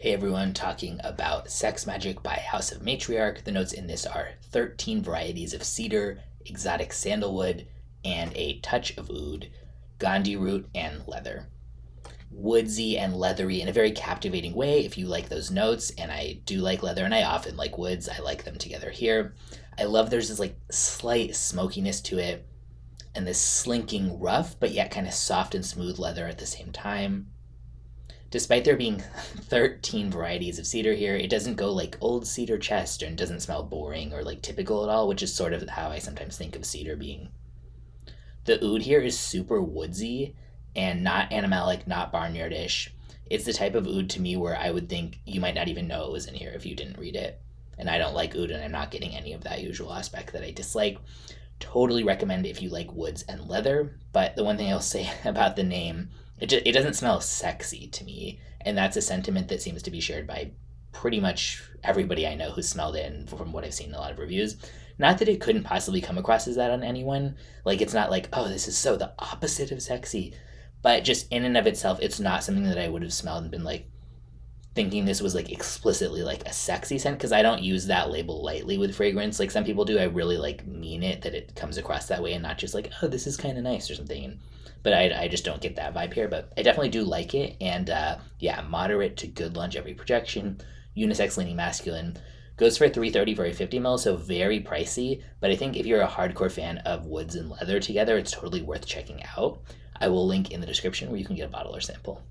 Hey everyone, talking about Sex Magic by House of Matriarch. The notes in this are 13 varieties of cedar, exotic sandalwood, and a touch of oud, Gandhi root, and leather. Woodsy and leathery in a very captivating way if you like those notes, and I do like leather and I often like woods. I like them together here. I love there's this like slight smokiness to it and this slinking rough but yet kind of soft and smooth leather at the same time. Despite there being 13 varieties of cedar here, it doesn't go like old cedar chest and doesn't smell boring or like typical at all, which is sort of how I sometimes think of cedar being. The oud here is super woodsy and not animalic, not barnyardish. It's the type of oud to me where I would think you might not even know it was in here if you didn't read it. And I don't like oud and I'm not getting any of that usual aspect that I dislike. Totally recommend if you like woods and leather, but the one thing I'll say about the name, it doesn't smell sexy to me, and that's a sentiment that seems to be shared by pretty much everybody I know who's smelled it, and from what I've seen in a lot of reviews. Not that it couldn't possibly come across as that on anyone, like it's not like, oh, this is so the opposite of sexy, but just in and of itself, it's not something that I would have smelled and been like, thinking this was like explicitly like a sexy scent, because I don't use that label lightly with fragrance like some people do. I really like mean it, that it comes across that way and not just like, oh, this is kind of nice or something. But I just don't get that vibe here, but I definitely do like it. And yeah, moderate to good longevity projection, unisex leaning masculine, goes for 330 for a 50 ml, so very pricey, but I think if you're a hardcore fan of woods and leather together, it's totally worth checking out. I will link in the description where you can get a bottle or sample.